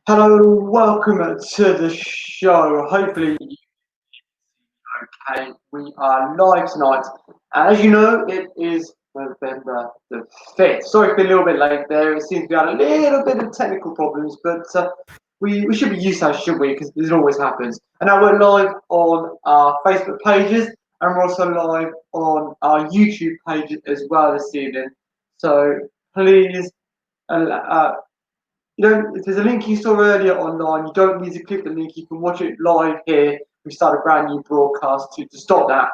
Hello, welcome to the show. Hopefully, okay. We are live tonight. As you know, it is November the 5th. Sorry for a little bit late there. It seems we had a little bit of technical problems, but we should be used to that, shouldn't we? Because this always happens. And now we're live on our Facebook pages, and we're also live on our YouTube page as well this evening. So please. If there's a link you saw earlier online, you don't need to click the link. You can watch it live here. We start a brand new broadcast to stop that.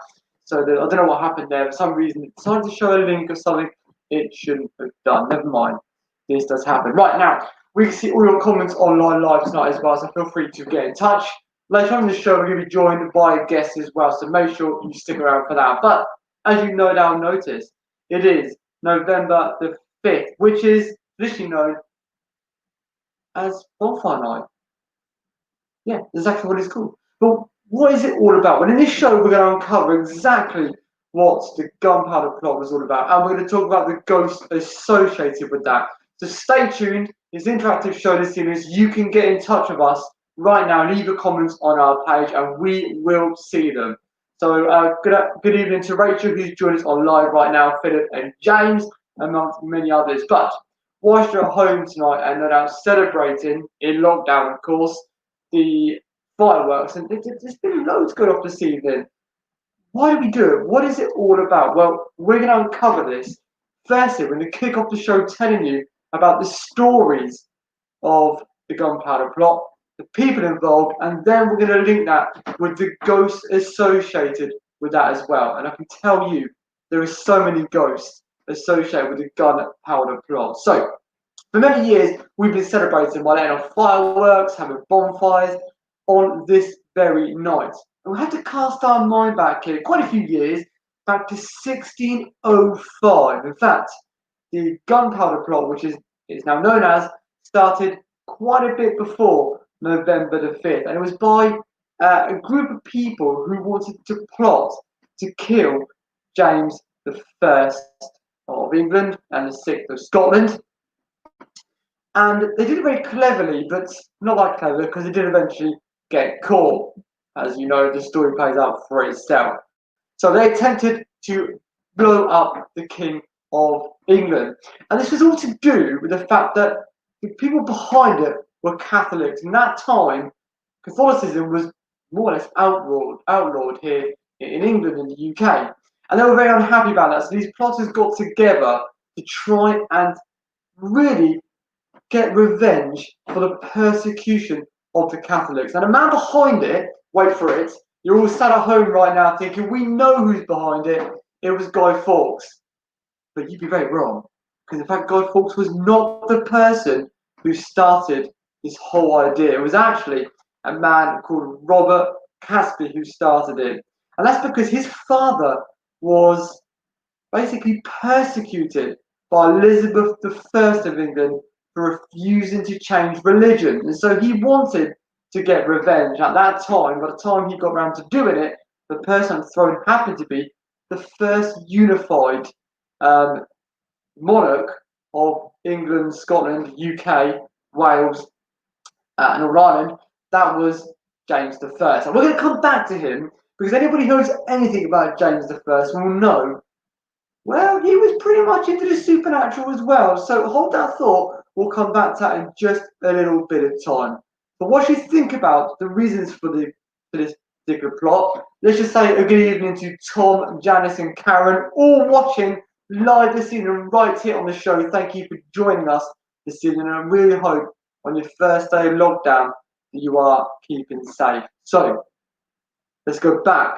So I don't know what happened there. For some reason, it decided to show a link or something it shouldn't have done. Never mind. This does happen. Right now, we can see all your comments online live tonight as well. So feel free to get in touch. Later on in the show, we're going to be joined by a guest as well. So make sure you stick around for that. But as you no doubt noticed, it is November the 5th, which is traditionally known as Bonfire Night. Yeah, exactly what it's called. But what is it all about? Well, in this show, we're going to uncover exactly what the Gunpowder Plot was all about, and we're going to talk about the ghosts associated with that. So stay tuned. It's an interactive show this series. You can get in touch with us right now. Leave your comments on our page, and we will see them. So good evening to Rachel, who's joined us on live right now, Philip and James, amongst many others. But whilst you're at home tonight and no doubt celebrating in lockdown, of course, the fireworks, and there's been loads going off this evening. Why do we do it? What is it all about? Well, we're going to uncover this. Firstly, we're going to kick off the show telling you about the stories of the Gunpowder Plot, the people involved, and then we're going to link that with the ghosts associated with that as well. And I can tell you, there are so many ghosts associated with the Gunpowder Plot. So, for many years, we've been celebrating by letting off fireworks, having bonfires on this very night. And we have to cast our mind back here quite a few years, back to 1605. In fact, the Gunpowder Plot, which is now known as, started quite a bit before November the 5th. And it was by a group of people who wanted to plot to kill James the First of England and the 6th of Scotland. And they did it very cleverly, but not that clever because they did eventually get caught. As you know, the story plays out for itself. So they attempted to blow up the King of England. And this was all to do with the fact that the people behind it were Catholics. In that time, Catholicism was more or less outlawed here in England and the UK. And they were very unhappy about that. So these plotters got together to try and really get revenge for the persecution of the Catholics. And the man behind it, wait for it, you're all sat at home right now thinking, we know who's behind it. It was Guy Fawkes. But you'd be very wrong. Because in fact, Guy Fawkes was not the person who started this whole idea. It was actually a man called Robert Casby who started it. And that's because his father was basically persecuted by Elizabeth I of England for refusing to change religion. And so he wanted to get revenge. At that time, by the time he got around to doing it, the person on the throne happened to be the first unified monarch of England, Scotland, UK, Wales, and Northern Ireland. That was James I. And we're going to come back to him because anybody who knows anything about James I will know, well, he was pretty much into the supernatural as well. So hold that thought. We'll come back to that in just a little bit of time. But what you think about the reasons for this particular plot? Let's just say a good evening to Tom, Janice, and Karen, all watching live this evening right here on the show. Thank you for joining us this evening. And I really hope on your first day of lockdown that you are keeping safe. So let's go back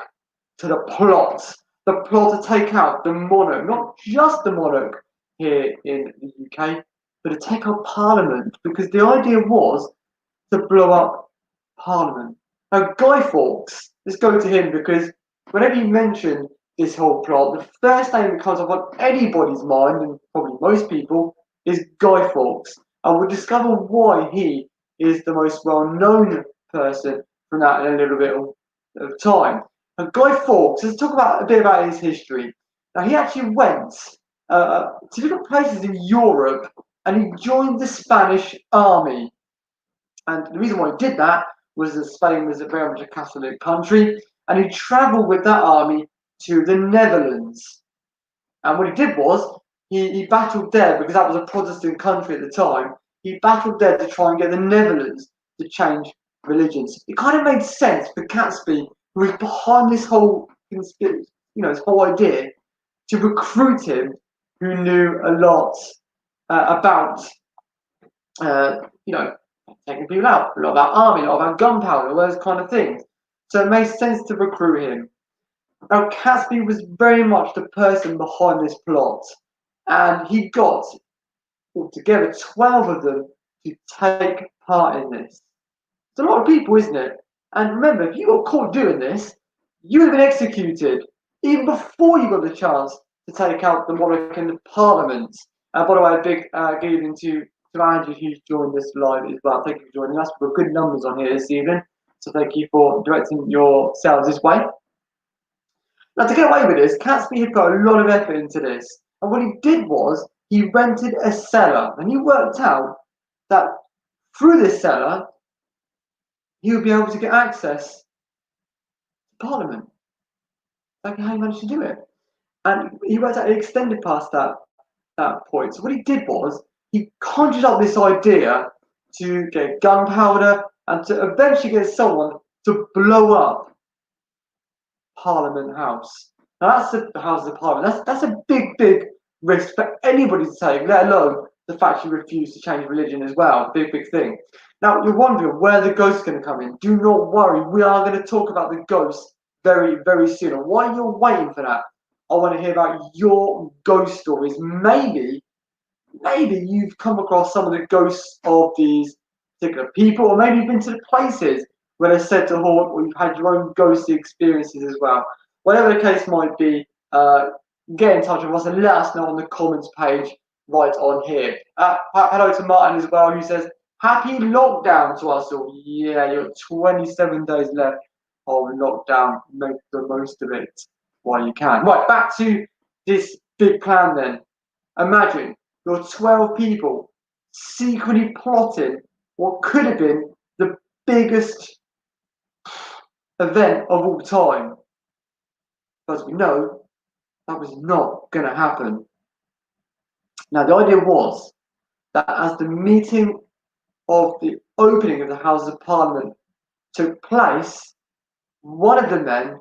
to the plot. The plot to take out the monarch, not just the monarch here in the UK, but to take out Parliament, because the idea was to blow up Parliament. Now, Guy Fawkes, let's go to him, because whenever you mention this whole plot, the first name that comes up on anybody's mind, and probably most people, is Guy Fawkes. And we'll discover why he is the most well-known person from that in a little bit of time. And Guy Fawkes, let's talk about a bit about his history. Now, he actually went to different places in Europe, and he joined the Spanish army. And the reason why he did that was that Spain was very much a Catholic country, and he travelled with that army to the Netherlands. And what he did was he battled there because that was a Protestant country at the time. He battled there to try and get the Netherlands to change religions. It kind of made sense for Catesby, who was behind this whole conspiracy, this whole idea, to recruit him, who knew a lot about, taking people out, a lot about army, a lot about gunpowder, all those kind of things. So it made sense to recruit him. Now, Catesby was very much the person behind this plot, and he got altogether 12 of them to take part in this. It's a lot of people, isn't it? And remember, if you got caught doing this, you would have been executed even before you got the chance to take out the monarch and the parliament. By the way, a big good evening to Andrew, who's joined us live as well. Thank you for joining us. We've got good numbers on here this evening, so thank you for directing yourselves this way. Now, to get away with this, Catesby had put a lot of effort into this. And what he did was he rented a cellar, and he worked out that through this cellar, he would be able to get access to Parliament. Like how he managed to do it. And he worked out he extended past that point. So what he did was he conjured up this idea to get gunpowder and to eventually get someone to blow up Parliament House. Now that's the House of Parliament. That's a big risk for anybody to take, let alone the fact you refuse to change religion as well. Big thing. Now you're wondering where the ghost's going to come in. Do not worry, we are going to talk about the ghost very soon. And while you're waiting for that, I want to hear about your ghost stories. Maybe you've come across some of the ghosts of these particular people, or maybe you've been to the places where they're said to haunt, or you've had your own ghostly experiences as well. Whatever the case might be, get in touch with us and let us know on the comments page right on here. Hello to Martin as well, who says, happy lockdown to us all. Yeah, you've got 27 days left of lockdown. Make the most of it while you can. Right, back to this big plan then. Imagine you're 12 people secretly plotting what could have been the biggest event of all time. But as we know, that was not going to happen. Now, the idea was that as the meeting of the opening of the Houses of Parliament took place, one of the men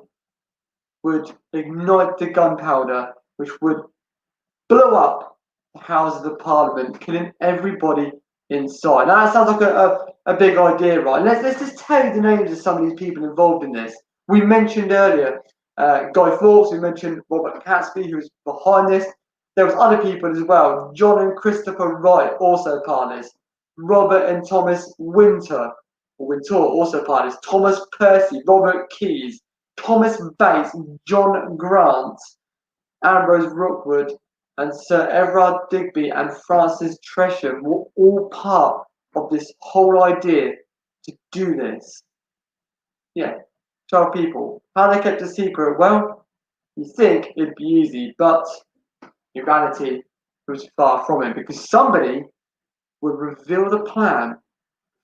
would ignite the gunpowder, which would blow up the Houses of Parliament, killing everybody inside. Now, that sounds like a big idea, right? Let's just tell you the names of some of these people involved in this. We mentioned earlier Guy Fawkes, we mentioned Robert Catesby, who was behind this. There was other people as well. John and Christopher Wright, also part of this. Robert and Thomas Winter also part of this. Thomas Percy, Robert Keyes, Thomas Bates, John Grant, Ambrose Rookwood, and Sir Everard Digby and Francis Tresham were all part of this whole idea to do this. Yeah, 12 people. How they kept a secret? Well, you think it'd be easy, but in reality, it was far from it, because somebody would reveal the plan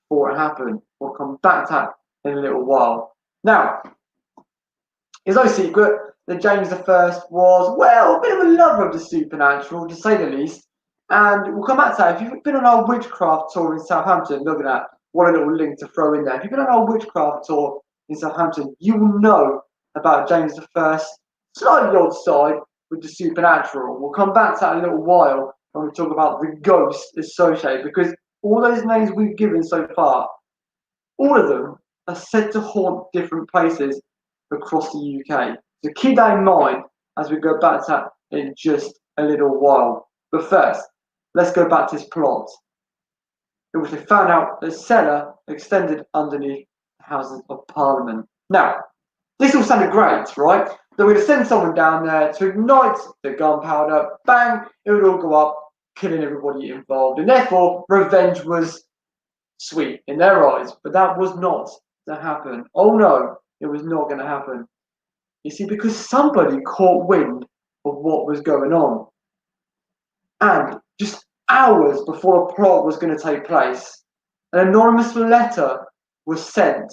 before it happened. We'll come back to that in a little while. Now, it's no secret that James I was, well, a bit of a lover of the supernatural, to say the least. And we'll come back to that. If you've been on our witchcraft tour in Southampton, look at that. What a little link to throw in there. If you've been on our witchcraft tour in Southampton, you will know about James I, slightly odd side with the supernatural. We'll come back to that in a little while when we talk about the ghosts associated, because all those names we've given so far, all of them are said to haunt different places across the UK. So keep that in mind as we go back to that in just a little while. But first, let's go back to this plot, in which they found out the cellar extended underneath the Houses of Parliament. Now, this all sounded great, right? They're going to send someone down there to ignite the gunpowder, bang, it would all go up, killing everybody involved. And therefore, revenge was sweet in their eyes. But that was not to happen. Oh no, it was not going to happen. You see, because somebody caught wind of what was going on. And just hours before a plot was going to take place, An anonymous letter was sent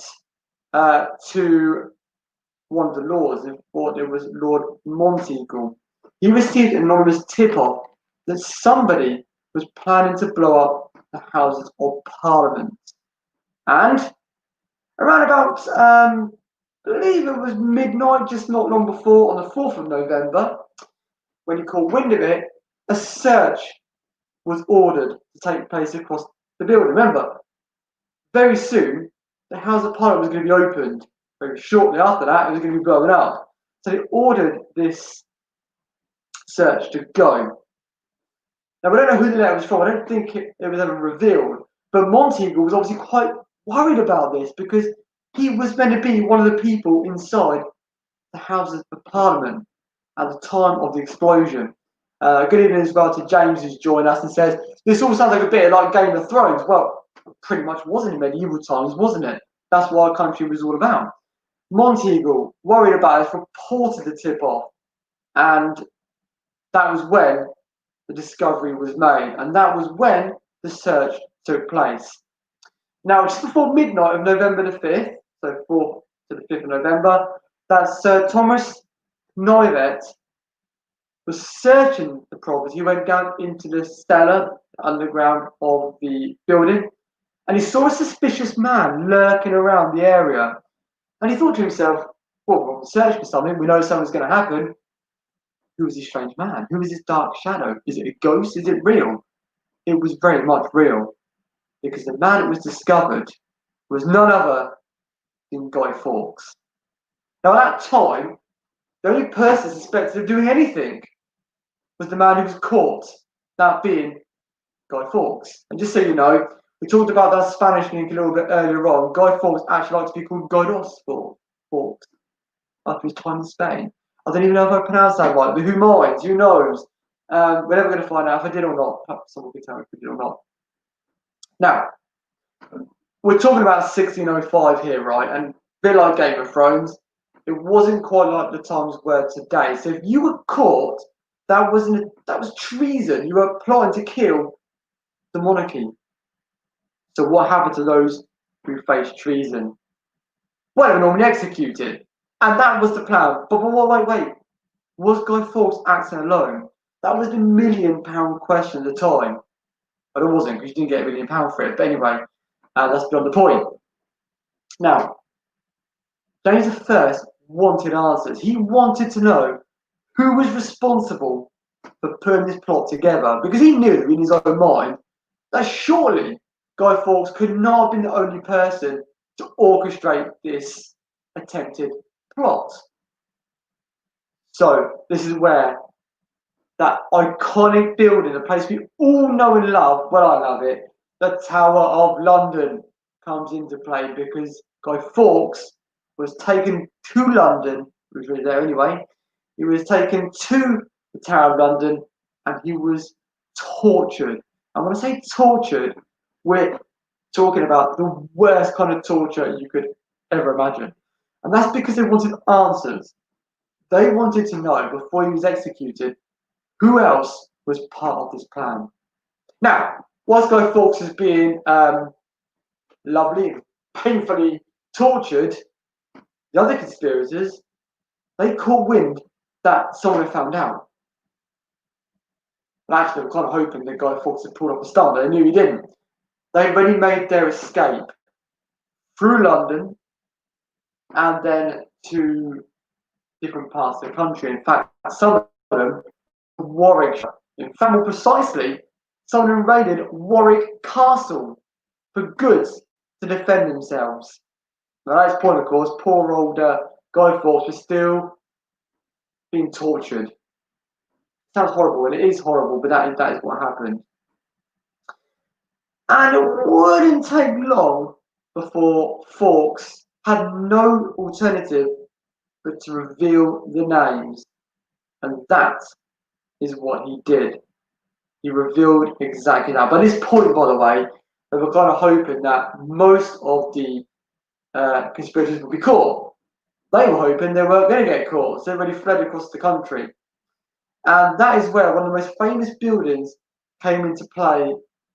to one of the lords. It was Lord Monteagle. He received an anonymous tip-off that somebody was planning to blow up the Houses of Parliament. And around about, I believe it was midnight, just not long before, on the 4th of November, when he caught wind of it, a search was ordered to take place across the building. Remember, very soon, the House of Parliament was going to be opened. Very shortly after that, it was going to be blown up. So they ordered this search to go. Now, we don't know who the letter was from. I don't think it was ever revealed. But Monteagle was obviously quite worried about this because he was meant to be one of the people inside the Houses of Parliament at the time of the explosion. Good evening as well to James, who's joined us and says, this all sounds like a bit like Game of Thrones. Well, it pretty much wasn't in medieval times, wasn't it? That's what our country was all about. Monteagle, worried about it, reported the tip-off. And that was when the discovery was made. And that was when the search took place. Now, just before midnight of November the 5th, so 4th to the 5th of November, that Sir Thomas Knivet was searching the property. He went down into the cellar, underground of the building, and he saw a suspicious man lurking around the area. And he thought to himself, well, we're on search for something. We know something's going to happen. Who is this strange man? Who is this dark shadow? Is it a ghost? Is it real? It was very much real, because the man that was discovered was none other than Guy Fawkes. Now, at that time, the only person suspected of doing anything was the man who was caught, that being Guy Fawkes. And just so you know, we talked about that Spanish link a little bit earlier on. Guy Fawkes actually likes to be called Guidos Fawkes after his time in Spain. I don't even know if I pronounced that right, but who minds? Who knows? We're never going to find out if I did or not. Perhaps someone can tell me if I did or not. Now, we're talking about 1605 here, right? And a bit like Game of Thrones, it wasn't quite like the times were today. So if you were caught, that was treason. You were plotting to kill the monarchy. So what happened to those who faced treason? Well, they were normally executed. And that was the plan. But wait. Was Guy Fawkes acting alone? That was the £1 million question at the time. But it wasn't, because you didn't get £1 million for it. But anyway, that's beyond the point. Now, James I wanted answers. He wanted to know who was responsible for putting this plot together, because he knew in his own mind that surely Guy Fawkes could not have been the only person to orchestrate this attempted plot. So this is where that iconic building, a place we all know and love, well, I love it, the Tower of London comes into play, because Guy Fawkes was taken to London, he was really there anyway, he was taken to the Tower of London and he was tortured. And when I say tortured, we're talking about the worst kind of torture you could ever imagine. And that's because they wanted answers. They wanted to know, before he was executed, who else was part of this plan. Now, whilst Guy Fawkes is being lovely, painfully tortured, the other conspirators, they caught wind that someone had found out. And actually, they were kind of hoping that Guy Fawkes had pulled off a stunt, but they knew he didn't. They'd already made their escape through London and then to different parts of the country. In fact, some of them, Warwickshire. In fact, more precisely, someone invaded Warwick Castle for goods to defend themselves. Now, at this point, of course, poor old Guy Fawkes was still being tortured. Sounds horrible, and it is horrible, but that is what happened. And it wouldn't take long before Fawkes had no alternative but to reveal the names. And that is what he did. He revealed exactly that. By this point, by the way, they were kind of hoping that most of the conspirators would be caught. They were hoping they weren't going to get caught, so they already fled across the country. And that is where one of the most famous buildings came into play,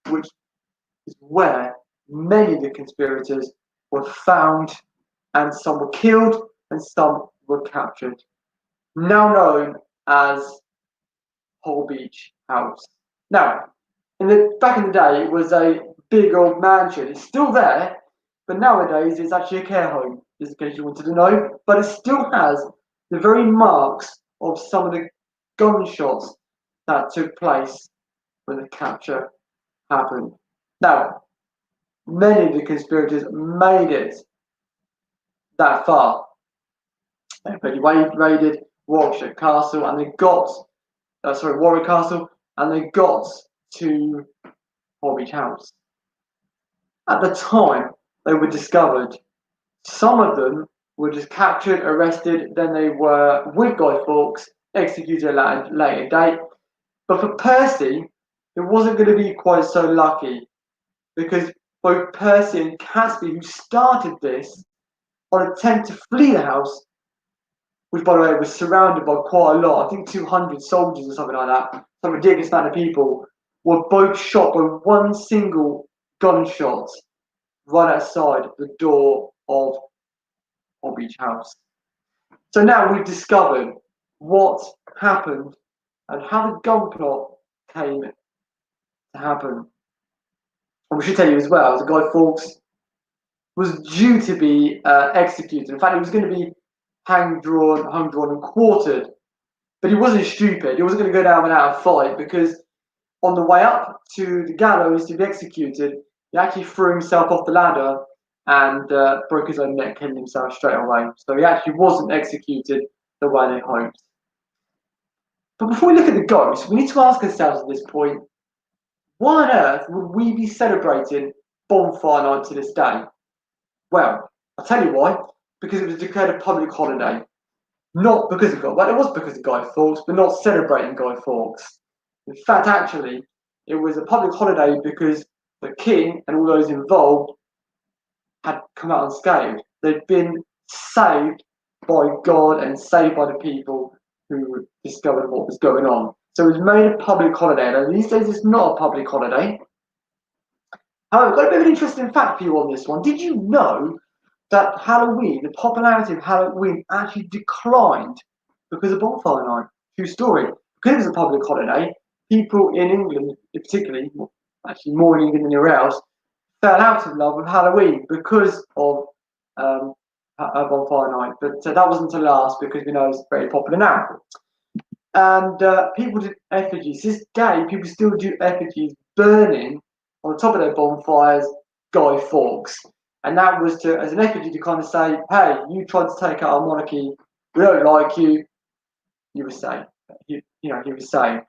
which is where many of the conspirators were found, and some were killed and some were captured. Now known as Holbeach House. Now, back in the day, it was a big old mansion. It's still there, but nowadays it's actually a care home, just in case you wanted to know. But it still has the very marks of some of the gunshots that took place when the capture happened. Now, many of the conspirators made it that far. They raided Warwickshire Castle and they got, Warwick Castle, and they got to Holbeach House. At the time they were discovered, some of them were just captured, arrested, then they were, with Guy Fawkes, executed at a later date. But for Percy, it wasn't going to be quite so lucky, because both Percy and Catesby, who started this, on an attempt to flee the house, which by the way was surrounded by quite a lot, I think 200 soldiers or something like that, some ridiculous amount of people, were both shot by one single gunshot right outside the door of Holbeach House. So now we've discovered what happened and how the gun plot came to happen. And we should tell you as well, the Guy Fawkes was due to be executed. In fact, he was going to be hung, drawn, and quartered. But he wasn't stupid. He wasn't going to go down without a fight, because on the way up to the gallows to be executed, he actually threw himself off the ladder and broke his own neck, killing himself straight away. So he actually wasn't executed the way they hoped. But before we look at the ghost, we need to ask ourselves at this point, why on earth would we be celebrating Bonfire Night to this day? Well, I'll tell you why. Because it was declared a public holiday. Not because of Guy, well, it was because of Guy Fawkes, but not celebrating Guy Fawkes. In fact, actually, it was a public holiday because the king and all those involved had come out unscathed. They'd been saved by God and saved by the people who discovered what was going on. So it was made a public holiday. Now, these days it's not a public holiday. However, I've got a bit of an interesting fact for you on this one. Did you know that Halloween, the popularity of Halloween, actually declined because of Bonfire Night? True story. Because it was a public holiday, people in England, particularly, actually more in England than anywhere else, fell out of love with Halloween because of Bonfire Night. But that wasn't to last, because we know it's very popular now. And people did effigies. This day, people still do effigies burning on the top of their bonfires Guy Fawkes. And that was to, as an effigy, to kind of say, hey, you tried to take out our monarchy, we don't like you, you were saved. He was saved.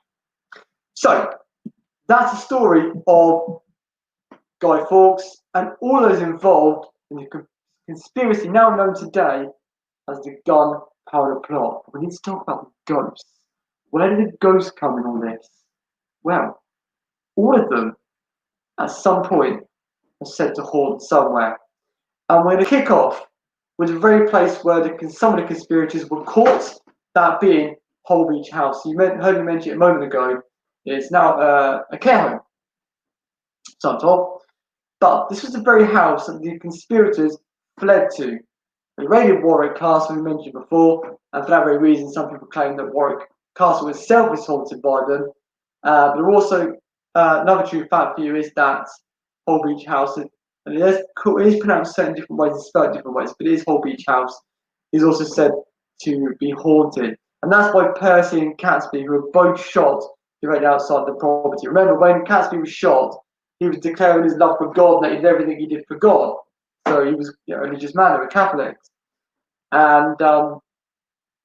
So, that's the story of Guy Fawkes and all those involved in the conspiracy now known today as the Gunpowder Plot. We need to talk about the ghosts. Where did the ghosts come in all this? Well, all of them, at some point, are said to haunt somewhere. And we're going to kick off with the very place where some of the conspirators were caught, that being Holbeach House. You heard me mention it a moment ago. It's now a care home, some top. But this was the very house that the conspirators fled to. They raided Warwick Castle, we mentioned before, and for that very reason, some people claim that Warwick Castle itself is haunted by them. But also, another true fact for you is that Holbeach House, and it is pronounced certain different ways, it's spelled different ways, but it is Holbeach House, is also said to be haunted. And that's why Percy and Catesby, who were both shot directly outside the property. Remember, when Catesby was shot, he was declaring his love for God, and that he did everything he did for God. So he was a religious man, they were Catholics. And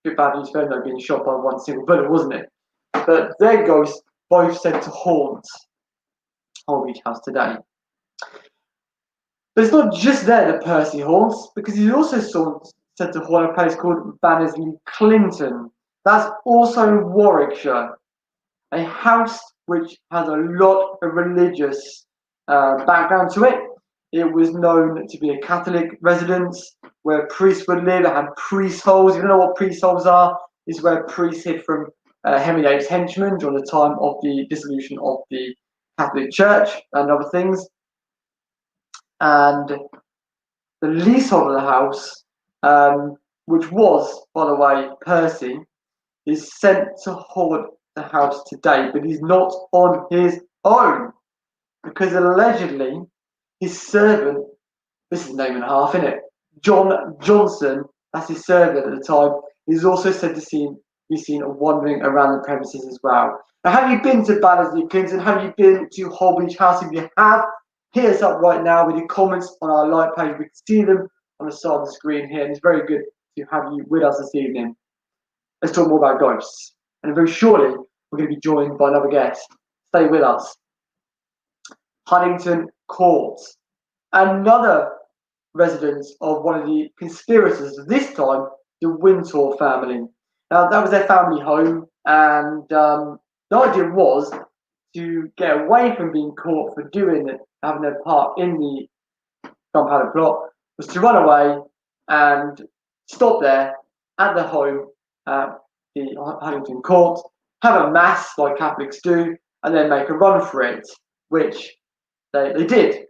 bit bad news for them, being shot by one single bullet, wasn't it? But their ghosts both said to haunt Holbeach House today. But it's not just there that Percy haunts, because he's also said to haunt a place called Bannersley Clinton. That's also in Warwickshire, a house which has a lot of religious background to it. It was known to be a Catholic residence where priests would live. It had priest holes. If you don't know what priest holes are, it's where priests hid from Henry VIII's henchmen during the time of the dissolution of the Catholic Church and other things. and the leasehold of the house, which was, by the way, Percy, is sent to haunt the house today, but he's not on his own because allegedly his servant, this is name and a half, isn't it? John Johnson, that's his servant at the time, is also said to be seen wandering around the premises as well. Now, have you been to Ballersley, Clinton? Have you been to Holbeach House? If you have, hit us up right now with your comments on our like page. We can see them on the side of the screen here, and it's very good to have you with us this evening. Let's talk more about ghosts. And very shortly, we're going to be joined by another guest. Stay with us. Huntington Court. Another residence of one of the conspirators, this time the Wintour family. Now, that was their family home, and the idea was to get away from being caught for having their part in the Gunpowder Plot, was to run away and stop there at the home, the Huntington Court, have a mass like Catholics do, and then make a run for it, which they did.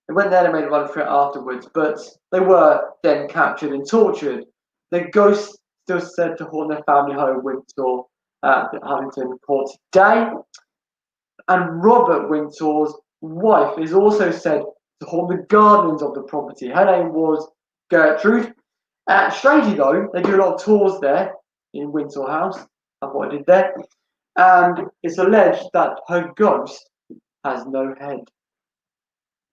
They went there and made a run for it afterwards, but they were then captured and tortured. The ghosts still said to haunt their family home, Wintour, at Huntington Court today. And Robert Wintour's wife is also said to haunt the gardens of the property. Her name was Gertrude. Strangely though, they do a lot of tours there in Wintour House. That's what I did there. And it's alleged that her ghost has no head.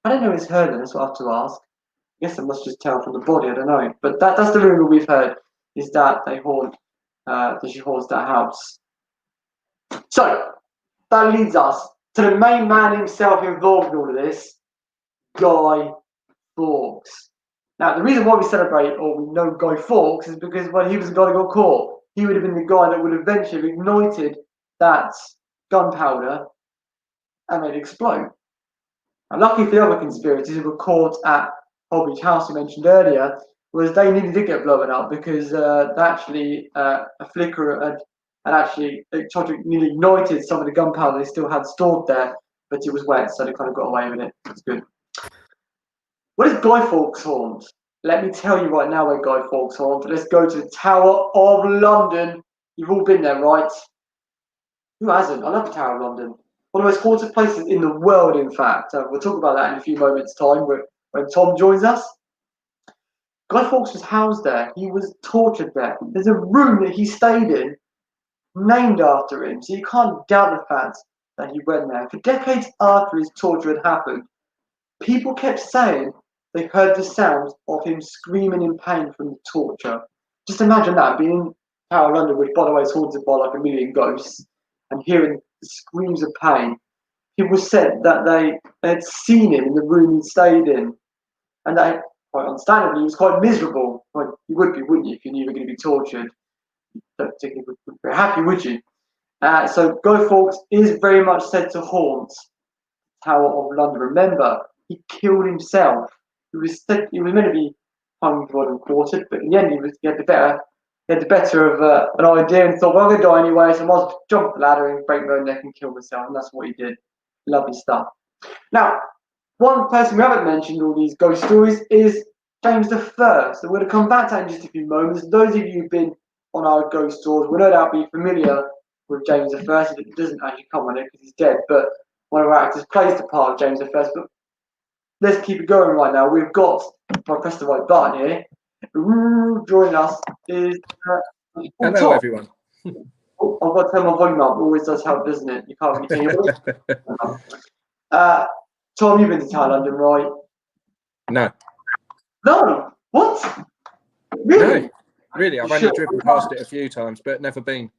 I don't know if it's her then, that's what I have to ask. I guess I must just tell from the body, I don't know. But that's the rumour we've heard, is that she haunts that house. So, that leads us to the main man himself involved in all of this, Guy Fawkes. Now, the reason why we celebrate or we know Guy Fawkes is because when he was the guy that got caught, he would have been the guy that would eventually have ignited that gunpowder and made it explode. And lucky for the other conspirators who were caught at Holbeach House, you mentioned earlier, was they nearly did get blown up because actually a flicker had actually nearly ignited some of the gunpowder they still had stored there, but it was wet, so they kind of got away with it. It's good. What is Guy Fawkes haunt? Let me tell you right now where Guy Fawkes haunt. Let's go to the Tower of London. You've all been there, right? Who hasn't? I love the Tower of London. One of the most haunted places in the world, in fact. We'll talk about that in a few moments' time when Tom joins us. Guy Fawkes was housed there. He was tortured there. There's a room that he stayed in named after him, so you can't doubt the fact that he went there. For decades after his torture had happened, people kept saying they heard the sounds of him screaming in pain from the torture. Just imagine that, being in Tower of London, which by the way is haunted by like a million ghosts, and hearing the screams of pain. People said that they had seen him in the room he stayed in, and that, quite understandably, he was quite miserable. Well, you would be, wouldn't you, if you knew you were going to be tortured? You don't particularly would be very happy, would you? So Guy Fawkes is very much said to haunt Tower of London. Remember, he killed himself. He was meant to be hung, drawn, and quartered, but in the end, he had the better of an idea and thought, well, I'm going to die anyway, so I might as well jump the ladder and break my own neck and kill myself, and that's what he did. Lovely stuff. Now, one person we haven't mentioned all these ghost stories is James I. So we're going to come back to that in just a few moments. Those of you who've been on our ghost tours will no doubt be familiar with James I. If it doesn't actually come on it because he's dead, but one of our actors plays the part of James I. But let's keep it going right now. We've got, if I press the right button here, joining us is hello Tom. everyone. Oh, I've got to turn my volume up. It always does help, doesn't it? You can't really hear it. Tom, you've been to Tower London, right? No. No. What? Really? No. Really, I've only driven past it a few times, but never been.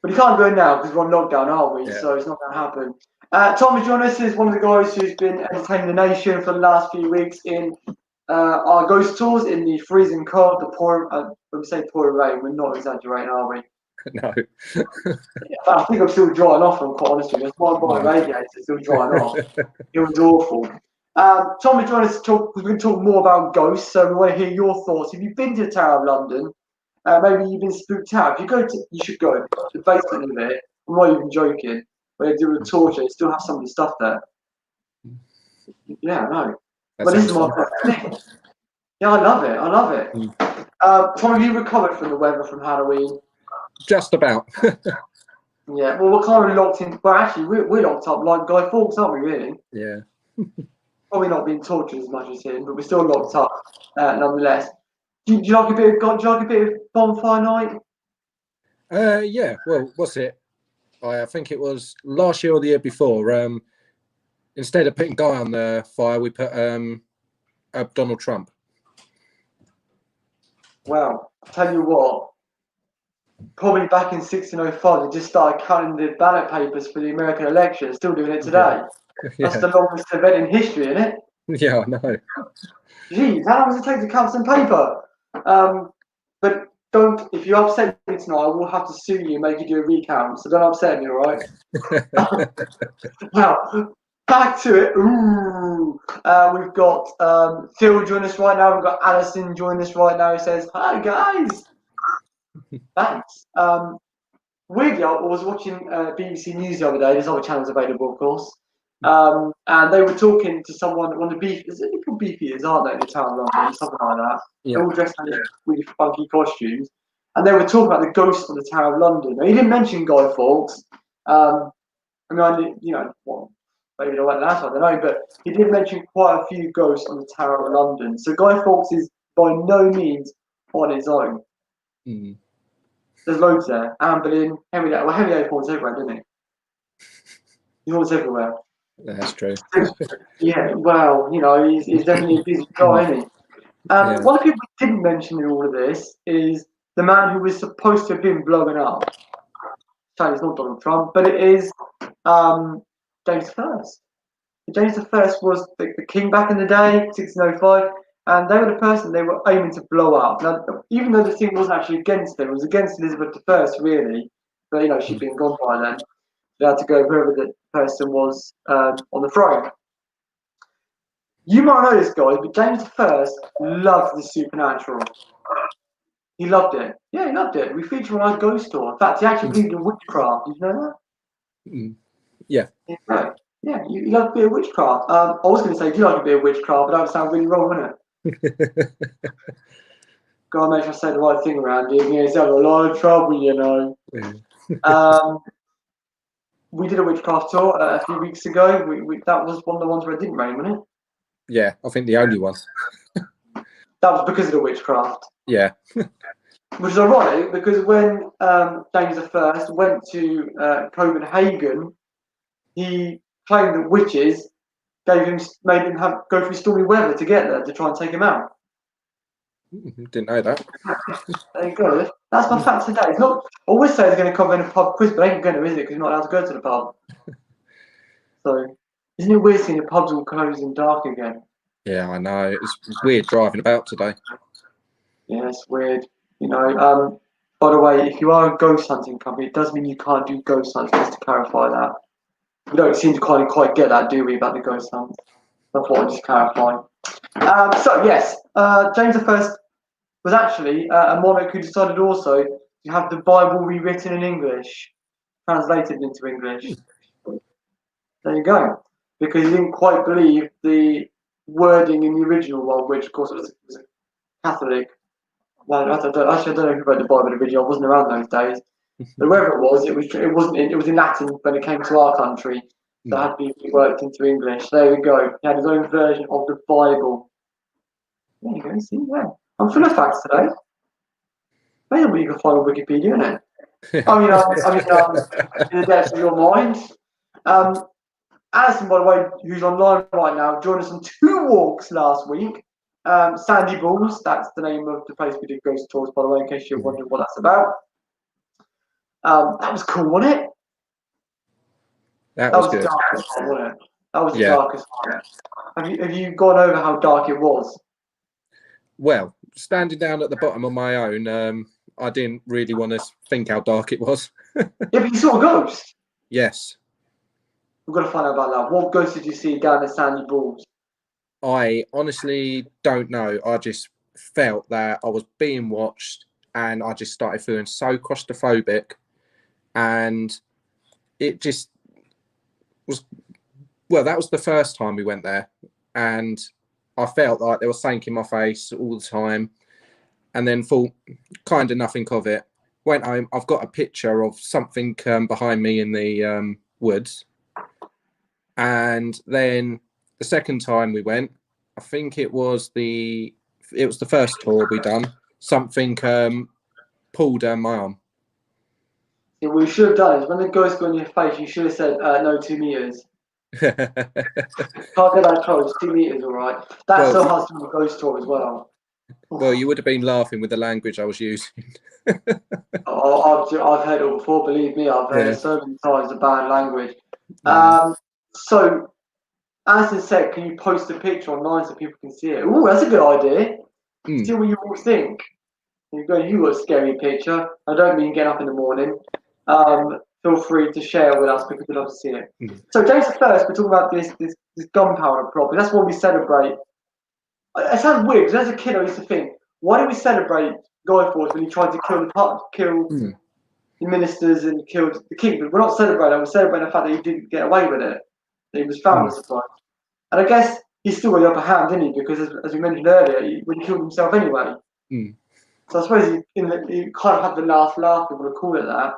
But you can't go now because we're on lockdown, aren't we? Yeah. So it's not going to happen. Tom Jonas is one of the guys who's been entertaining the nation for the last few weeks in our ghost tours in the freezing cold, the pouring. When we say pouring rain, we're not exaggerating, are we? No. I think I'm still drying off. I'm quite honest with you. My radiator is still drying off. It was awful. Tom is joining us to talk because we're going to talk more about ghosts. So we want to hear your thoughts. If you've been to the Tower of London, maybe you've been spooked out. If you go to, you should go to the basement of it. I'm not even joking. Where they do the torture, they still have some of the stuff there. Yeah, no. That Well, this is sounds my fun. thing. Yeah, I love it. I love it. Tom, have you recovered from the weather from Halloween? Just about. Yeah. Well, we're kind of locked in. Well, actually, we're locked up like Guy Fawkes, aren't we? Really? Yeah. Probably not being tortured as much as him, but we're still locked up nonetheless. Do you like a bit of bonfire night? Yeah. Well, what's it? I think it was last year or the year before. Instead of putting Guy on the fire, we put Donald Trump. Well, I'll tell you what. Probably back in 1605, they just started counting the ballot papers for the American election. Still doing it today. That's Yeah. the longest event in history, isn't it? Yeah, I know. Jeez, how long does it take to count some paper? But don't, if you upset me tonight, I will have to sue you and make you do a recount. So don't upset me, all right? Now, back to it. Ooh. We've got Phil joining us right now. We've got Alison joining us right now who says, "Hi, guys." Thanks. Weirdly, I was watching BBC News the other day. There's other channels available, of course. And they were talking to someone, one of the beef, is it called beef eaters, aren't they, in the town of London, something like that. Yeah. They're all dressed in really funky costumes. And they were talking about the ghosts of the Tower of London. Now, he didn't mention Guy Fawkes. I mean, well, maybe I went last, I don't know, but he did mention quite a few ghosts on the Tower of London. So Guy Fawkes is by no means on his own. Mm. There's loads there. Anne Boleyn, Henry Acorn's everywhere, didn't he? He's always everywhere. That's true. Yeah, well, he's definitely a busy guy, isn't he? Yeah. One of the people we didn't mention in all of this is the man who was supposed to have been blowing up. So it's not Donald Trump, but it is James I. James I was the king back in the day, 1605, and they were the person they were aiming to blow up. Now, even though the thing wasn't actually against them, it was against Elizabeth I, really, but she'd been gone by then. They had to go whoever the person was on the throne. You might know this, guys, but James I loved the supernatural. He loved it. Yeah, he loved it. We feature on our ghost tour. In fact, he actually believed in witchcraft. Did you know Mm. Yeah. that? Right. Yeah, you love a bit of witchcraft. I was going to say, do you like a bit of witchcraft? But that would sound really wrong, wouldn't it? Gotta make sure I say the right thing around here. He's having a lot of trouble, Yeah. We did a witchcraft tour a few weeks ago. That was one of the ones where it didn't rain, wasn't it? Yeah, I think the only one. That was because of the witchcraft. Yeah. Which is ironic because when James I went to Copenhagen, he claimed that witches made him go through stormy weather to get there to try and take him out. Didn't know that. There you go. That's my fact today. It's not. I always say they're going to come in a pub quiz, but they ain't going to, is it? Because you're not allowed to go to the pub. So, isn't it weird seeing the pubs all closing dark again? Yeah, I know. It's weird driving about today. Yeah, it's weird. By the way, if you are a ghost hunting company, it does mean you can't do ghost hunts, just to clarify that. We don't seem to quite get that, do we, about the ghost hunts? That's what I just clarify. So, yes, James I was actually a monarch who decided also to have the Bible rewritten in English, translated into English. There you go. Because he didn't quite believe the wording in the original one, which, of course, was a Catholic. Well, I don't know who wrote the Bible originally. I wasn't around those days. But whoever it was in Latin when it came to our country. So it had to be worked into English. There we go. He had his own version of the Bible. There you go. See, yeah. I'm full of facts today. Maybe you can find on Wikipedia, isn't it? In the depths of your mind. Alison, by the way, who's online right now, joined us on 2 walks last week. Sandy Balls, that's the name of the place we did ghost tours, by the way, in case you're wondering what that's about. That was cool, wasn't it? That was good. The darkest one, wasn't it? That was the Yeah. darkest one. Have you gone over how dark it was? Well, standing down at the bottom on my own, I didn't really want to think how dark it was. Yeah, but you saw a ghost. Yes. We've got to find out about that. What ghost did you see down at Sandy Balls? I honestly don't know. I just felt that I was being watched and I just started feeling so claustrophobic. And it just was, well, that was the first time we went there. And I felt like there was something in my face all the time, and then thought kind of nothing of it. Went home. I've got a picture of something behind me in the woods, and then the second time we went, I think it was the first tour we done. Something pulled down my arm. Yeah, what you should have done is when the ghost got in your face, you should have said, no, 2 meters. Can't get that close, 2 meters, all right. That's so hard to do a ghost tour as well. Well, you would have been laughing with the language I was using. I've heard it before, believe me, I've heard it so many times, the bad language. So, as I said, can you post a picture online so people can see it? Ooh, that's a good idea. See what you all think. You got a scary picture. I don't mean getting up in the morning. Feel free to share with us because we'd love to see it. So, James the First, we're talking about this gunpowder plot, but that's what we celebrate. It sounds weird because as a kid I used to think, why do we celebrate Guy Fawkes when he tried to kill the ministers and killed the king? But we're not celebrating. We're celebrating the fact that he didn't get away with it. That he was found as a crime. And I guess he's still got the upper hand, didn't he? Because as we mentioned earlier, he killed himself anyway. So I suppose he kind of had the last laugh, if we want to call it that.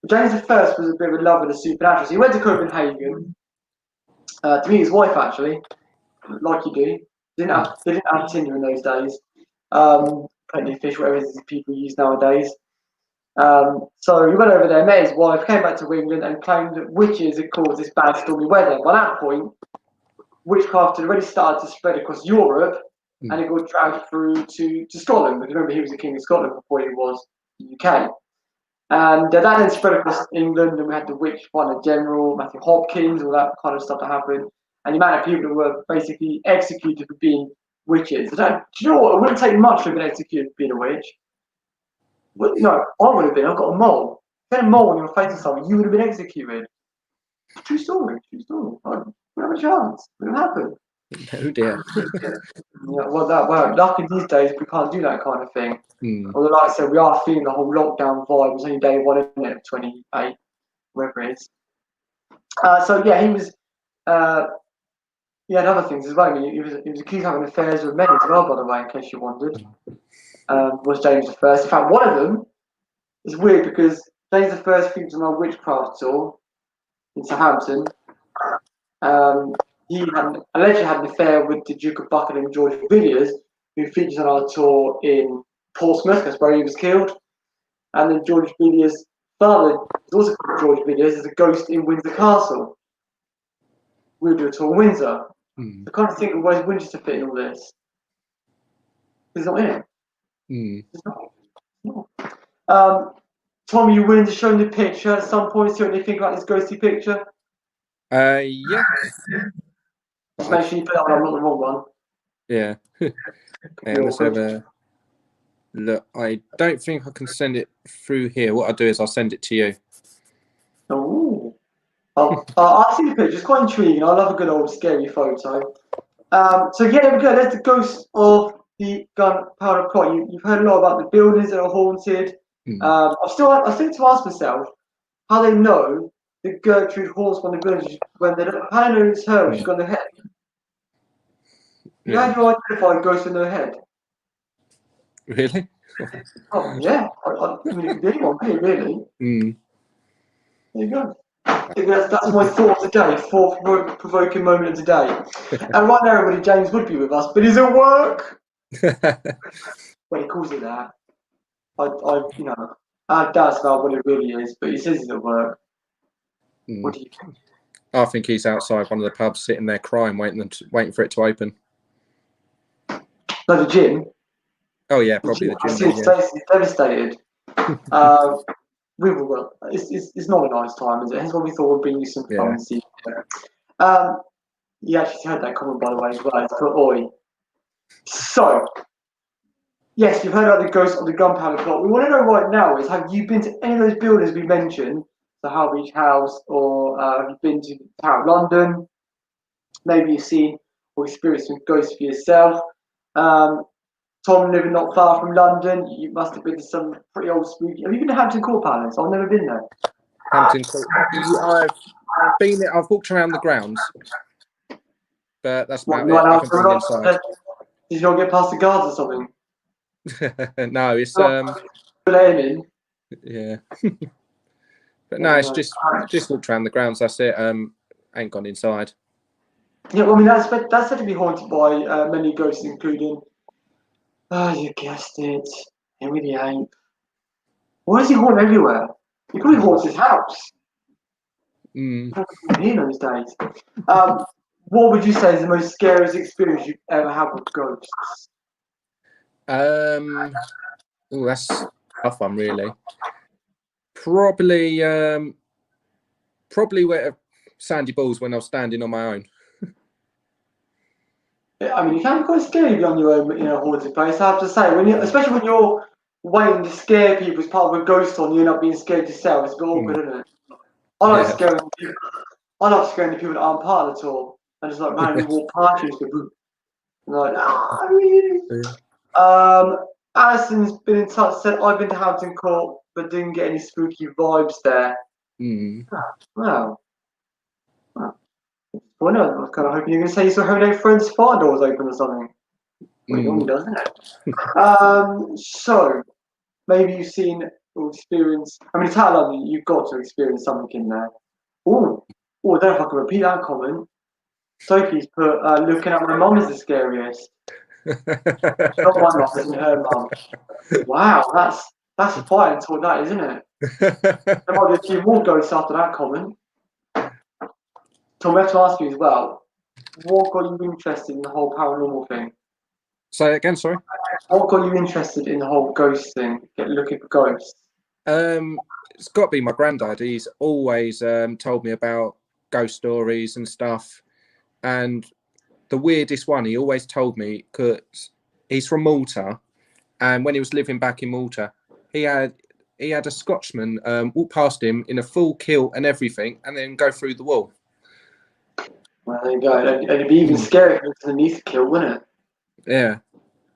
But James I was a bit of a lover of the supernatural. So he went to Copenhagen to meet his wife, actually, like you do. They didn't have Tinder in those days. Plenty of fish, whatever people use nowadays. So he went over there, met his wife, came back to England, and claimed that witches had caused this bad stormy weather. By that point, witchcraft had already started to spread across Europe, and it got dragged through to Scotland. Because remember, he was the king of Scotland before he was the UK. And that then spread across England, and we had the witch finder general, Matthew Hopkins, all that kind of stuff that happened. And the amount of people that were basically executed for being witches. Do you know what? It wouldn't take much to have been executed for being a witch. Well, no, I would have been. I've got a mole. If you had a mole on your face or something, you would have been executed. True story. True story. We don't have a chance. It would have happened. Oh dear. Lucky these days we can't do that kind of thing. Although, like I said, we are feeling the whole lockdown vibe. It was only day one, isn't it? 28, whatever it is. So yeah, he was. He had other things as well. I mean, he was accused of having affairs with men as well, by the way, in case you wondered. Was James the First? In fact, one of them is weird because James the First featured on our witchcraft tour in Southampton. He allegedly had an affair with the Duke of Buckingham, George Villiers, who features on our tour in Portsmouth, that's where he was killed. And then George Villiers' father is also called George Villiers, is a ghost in Windsor Castle. We'll do a tour in Windsor. I can't think of where's Winchester fit in all this. He's not in it. It's not. Tom, you willing to show me the picture at some point, see what they think about this ghosty picture? Yeah. Just make sure you put that one, I'm not the wrong one. Yeah. Let's have a look. I don't think I can send it through here. What I'll do is I'll send it to you. Oh. I've seen the picture. It's quite intriguing. I love a good old scary photo. So yeah, there we go. There's the ghost of the Gunpowder Plot. You've heard a lot about the buildings that are haunted. I still to ask myself how they know that Gertrude haunts one of the buildings when they don't. How do they know it's her when she's got in their head? How do you identify a ghost in their head? Really? Oh yeah. I mean, it could be anyone, really. There you go. That's my thought today. Fourth provoking moment of today. And right now, everybody, James would be with us, but he's at work. Well, he calls it that. I doubt about what it really is, but he says he's at work. What do you think? I think he's outside one of the pubs, sitting there crying, waiting for it to open. No, the gym. Oh yeah, probably the gym. He's devastated. It's not a nice time, is it? Hence why we thought we'd bring you some fun and see. You actually heard that comment, by the way, as well. It's called Oi. So, yes, you've heard about the ghost of the Gunpowder Plot. We want to know right now is, have you been to any of those buildings we mentioned, the Howard Beach House, or have you been to the Tower of London? Maybe you've seen or experienced some ghosts for yourself. Tom, living not far from London, you must have been to some pretty old spooky. Have you been to Hampton Court Palace? I've never been there. Hampton Court. I've been there. I've walked around the grounds, but that's What, about you it. went I out can to bring inside. did you not get past the guards or something? No, it's Blaming. yeah. But no, it's just walked around the grounds. That's it. Ain't gone inside. Yeah, well, I mean that's said to be haunted by many ghosts, including you guessed it, Henry VIII. Why is he haunted everywhere? He probably haunts his house. Mm. In those days. What would you say is the most scariest experience you've ever had with ghosts? Oh, that's a tough one, really. Probably where Sandy Balls when I was standing on my own. I mean, you can be quite scary to be on your own in a haunted place. I have to say, especially when you're waiting to scare people as part of a ghost hunt, you're not being scared yourself. It's a bit awkward, isn't it? I like Yeah. scaring people. I love scaring the people that aren't part of the tour and just like randomly walk past you and go, and like, really? Alison's been in touch. Said I've been to Hampton Court, but didn't get any spooky vibes there. Wow. Well, no, I was kind of hoping you were going to say you saw her friend's fire doors open or something. Well, it normally does, isn't it? So maybe you've seen or experienced. I mean, it's how long you've got to experience something in there. Oh, I don't know if I can repeat that comment. Sophie's put looking at my mum is the scariest. Not my mum, isn't her mum. Wow, that's fire toward that, isn't it? There might be a few more ghosts after that comment. Tom, I have to ask you as well. What got you interested in the whole paranormal thing? Say again, sorry. What got you interested in the whole ghost thing? Looking for ghosts. It's got to be my granddad. He's always told me about ghost stories and stuff. And the weirdest one he always told me, because he's from Malta, and when he was living back in Malta, he had a Scotsman walk past him in a full kilt and everything, and then go through the wall. Well, there you go. And it'd be even scarier if it was underneath the kill, wouldn't it? Yeah.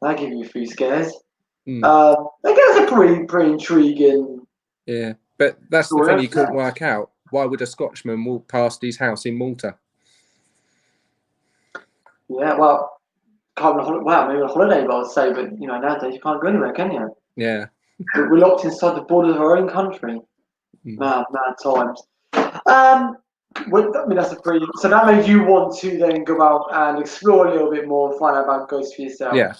That'd give you a few scares. I guess it's a pretty intriguing. Yeah, but that's the thing he couldn't work out. Why would a Scotsman walk past his house in Malta? Yeah, well, maybe on holiday, but I'd say, but nowadays you can't go anywhere, can you? Yeah. We're locked inside the borders of our own country. Mad times. Well, I mean, so that made you want to then go out and explore a little bit more and find out about ghosts for yourself. Yeah.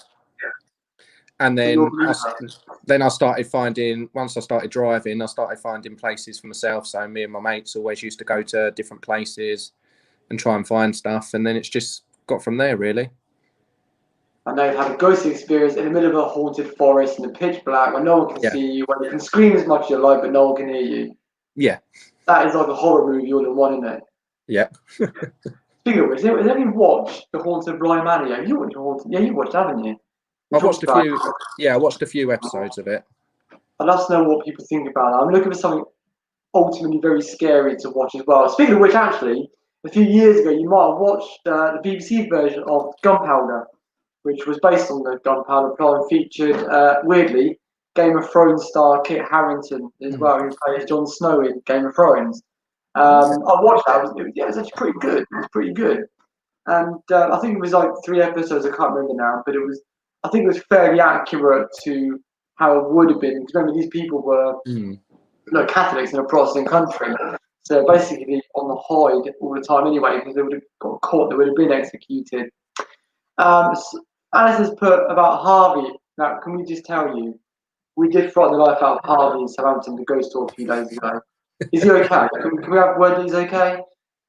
And then I started finding, once I started driving, I started finding places for myself. So me and my mates always used to go to different places and try and find stuff. And then it's just got from there, really. I know you've had a ghost experience in the middle of a haunted forest in the pitch black where no one can see you, where you can scream as much as you like, but no one can hear you. Yeah. That is like a horror movie all in one, isn't it? Yeah. Speaking of which, have you watched The Haunted Blind Manor? You watched Haunted? Yeah, you watched, haven't you? I watched a few. Yeah, I watched a few episodes of it. I'd love to know what people think about it. I'm looking for something ultimately very scary to watch as well. Speaking of which, actually, a few years ago, you might have watched the BBC version of Gunpowder, which was based on the Gunpowder Plot and featured, weirdly, Game of Thrones star Kit Harington as well, who plays Jon Snow in Game of Thrones. I watched that. It was actually pretty good. It was pretty good. And I think it was like 3 episodes. I can't remember now, but I think it was fairly accurate to how it would have been. Because remember, these people were Catholics in a Protestant country, so basically on the hide all the time anyway, because they would have got caught, they would have been executed. Alice has put about Harvey. Now, can we just tell you, we did frighten the life out of Harvey in Southampton, the ghost tour a few days ago. Is he okay? Can we have a word that he's okay?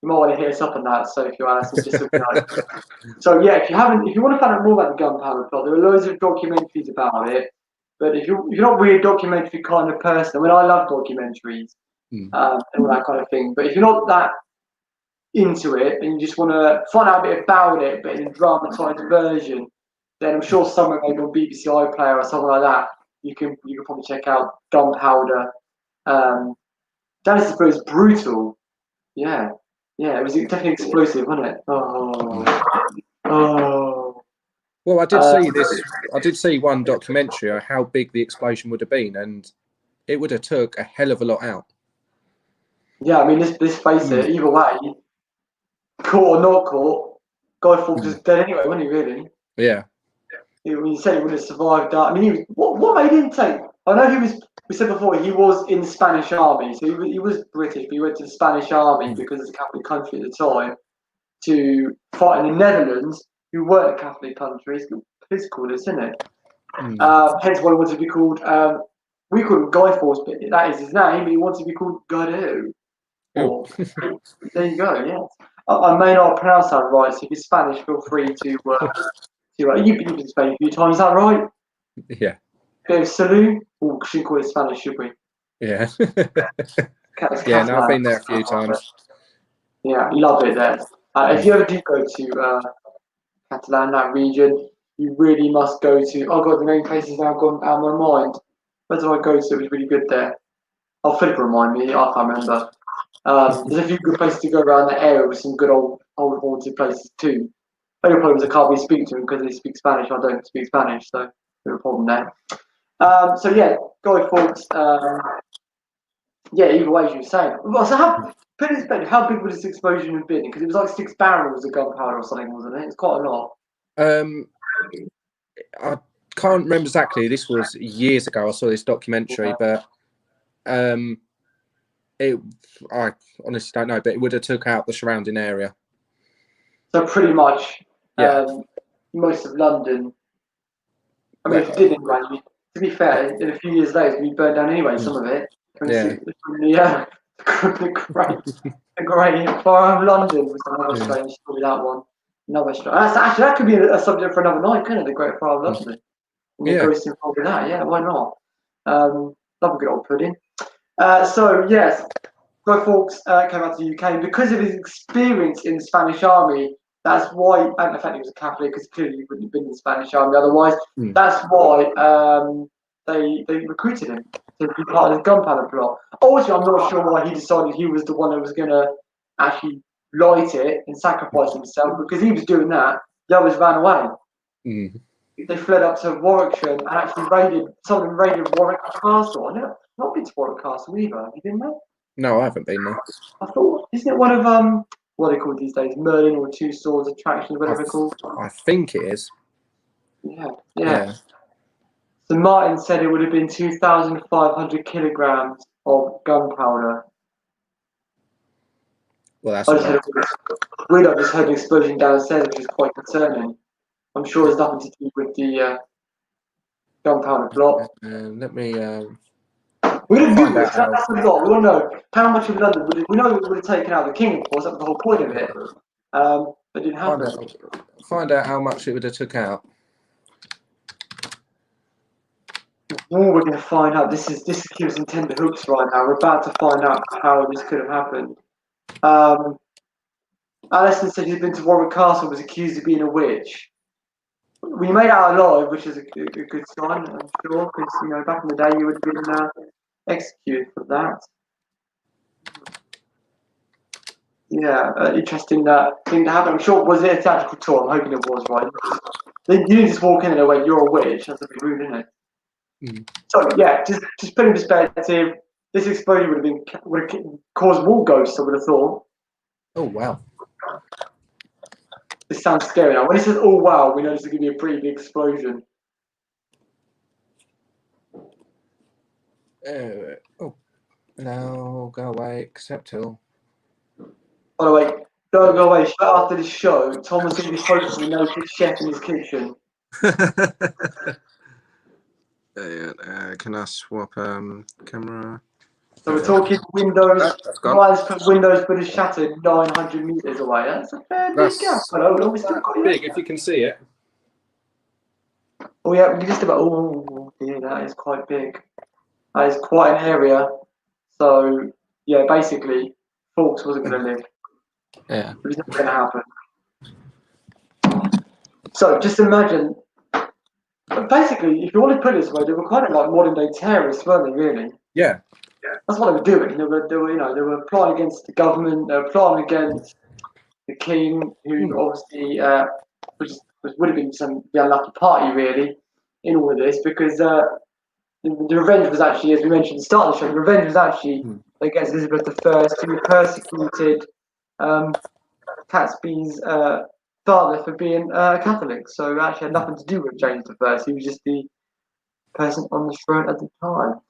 You might want to hit us up on that, Sophie or Alice, just so we know. So yeah, if you want to find out more about the Gunpowder Plot, there are loads of documentaries about it. But if you're not really a documentary kind of person, I mean, I love documentaries and all that kind of thing. But if you're not that into it and you just want to find out a bit about it, but in a dramatised version, then I'm sure somewhere maybe on BBC iPlayer or something like that, you can probably check out Gunpowder. That is brutal. Yeah, it was definitely explosive, wasn't it? Oh. Well, I did see this. I did see one documentary on how big the explosion would have been, and it would have took a hell of a lot out. Yeah, I mean, let's face it. Either way, caught or not caught, Guy Fawkes is dead anyway, wasn't he? Really? Yeah. He said he would have survived that. I mean, what made him take? I know he was. We said before he was in the Spanish army, so he was British, but he went to the Spanish army because it's a Catholic country at the time to fight in the Netherlands, who weren't a Catholic country. It's political, isn't it? Hence why he wanted to be called. We call him Guy Fawkes, but that is his name. He wants to be called Guido. Or, there you go. Yeah, I may not pronounce that right. So if you're Spanish, feel free to. You've been to Spain a few times. Is that right? Yeah. Bit of salute. Oh, shouldn't call it Spanish, should we? Yeah. Yeah. No, I've been there a few times. Yeah, love it there. If you ever do go to Catalan, that region, you really must go to. Oh god, the main places now gone out of my mind. Where did I go to? It was really good there. Oh, Philip remind me. I can't remember. There's a few good places to go around the area with some good old haunted places too. The only problem is I can't really speak to them because they speak Spanish. I don't speak Spanish, so there's a problem there. So yeah, Guy Fawkes. Yeah, either way, as you were saying. Well, so put it in perspective, how big would this explosion have been? Because it was like 6 barrels of gunpowder or something, wasn't it? It's quite a lot. I can't remember exactly. This was years ago. I saw this documentary, but I honestly don't know. But it would have took out the surrounding area. So pretty much, most of London. I mean, if it didn't anyway, to be fair, in a few years later, we burned down anyway. Some of it. The great fire of London was another strange story. That one, another strange. That could be a subject for another night, couldn't it? The Great Fire of London. And the ghosts involved in that. Yeah, why not? Love a good old pudding. So yes, Guy Fawkes came out to the UK because of his experience in the Spanish army. That's why, and the fact he was a Catholic, because clearly he wouldn't have been in the Spanish army otherwise. That's why they recruited him to be part of the Gunpowder Plot. Also, I'm not sure why he decided he was the one that was going to actually light it and sacrifice himself, because he was doing that. The others ran away. They fled up to Warwickshire and actually raided Warwick Castle. I've not been to Warwick Castle either. Have you been there? No, I haven't been there. I thought, isn't it one of what are they called these days? Merlin or Two Swords attractions, whatever they're called. I think it is. Yeah. So Martin said it would have been 2,500 kilograms of gunpowder. Well, that's I just heard an explosion downstairs, which is quite concerning. I'm sure it's nothing to do with the Gunpowder Plot. Let me. We're going to do this. That's a lot. We want to know how much of London we know it would have taken out the king, of course. That was the whole point of it. But it didn't happen. Find out how much it would have took out. We're going to find out. This keeps us in tender hooks right now. We're about to find out how this could have happened. Alison said he'd been to Warwick Castle, was accused of being a witch. We made out alive, which is a good sign, I'm sure, because back in the day you would have been executed for that. Yeah, interesting thing to happen. I'm sure, was it a tactical tour? I'm hoping it was, right? You didn't just walk in and went, "You're a witch." That's a bit rude, isn't it? So yeah, just put in perspective, this explosion would have caused more ghosts, I would have thought. Oh wow. This sounds scary now. When it says "oh wow," we know this is going to be a pretty big explosion. No, go away. Accept all. By the way, don't go away. After this show, Tom was going to be hosting a naked chef in his kitchen. Can I swap camera? So we're talking Windows. Windows but is shattered 900 meters away. That's a fair big gap. Big if you can see it. Oh yeah, just about. Oh dear, that is quite big. That is quite an area. So yeah, basically, Fawkes wasn't going to live. Yeah, it was never going to happen. So just imagine. Basically, if you want to put it this way, they were kind of like modern day terrorists, weren't they? Really? Yeah. That's what they were doing. They were plotting against the government. They were plotting against the king, who obviously would have been the unlucky party really in all of this, because the revenge was actually, as we mentioned at the start of the show, the revenge was actually against Elizabeth I, who persecuted Catesby's father for being Catholic. So actually had nothing to do with James I. He was just the person on the throne at the time.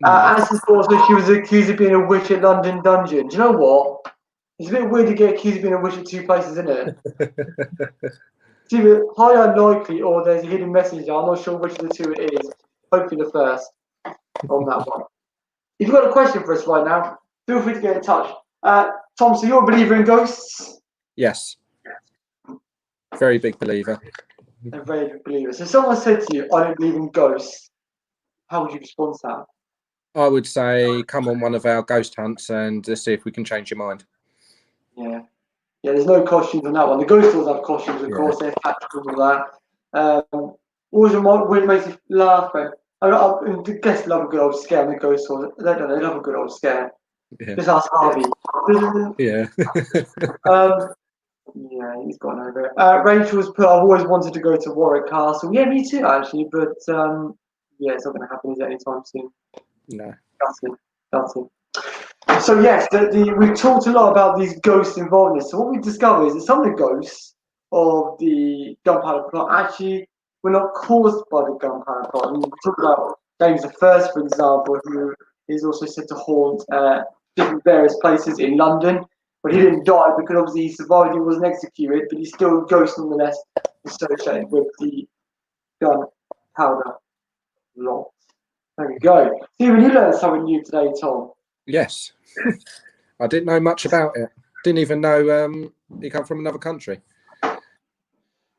As also, she was accused of being a witch at London Dungeon. Do you know what? It's a bit weird to get accused of being a witch at two places, isn't it? It's either high unlikely or there's a hidden messenger. I'm not sure which of the two it is. Hopefully the first on that one. If you've got a question for us right now, feel free to get in touch. Tom, so you're a believer in ghosts? Yes. Very big believer. A very big believer. So if someone said to you, I don't believe in ghosts, how would you respond to that? I would say come on one of our ghost hunts and see if we can change your mind. Yeah. Yeah, there's no costumes on that one. The ghost stores have costumes, of course, they're practical and all that. Always what makes you laugh, man. The guests love a good old scare in the ghost stores. They love a good old scare. Yeah. Just ask Harvey. Yeah. Yeah, he's gone over it. Rachel's put, I've always wanted to go to Warwick Castle. Yeah, me too, actually, but yeah, it's not going to happen anytime soon. No. That's it. So yes, we've talked a lot about these ghosts involved in this. So what we discovered is that some of the ghosts of the Gunpowder Plot actually were not caused by the Gunpowder Plot. I mean, we talked about James I, for example, who is also said to haunt different various places in London, but he didn't die because obviously he survived. He wasn't executed, but he's still a ghost nonetheless associated with the Gunpowder Plot. There we go. Stephen, you learned something new today, Tom. Yes. I didn't know much about it. Didn't even know he come from another country.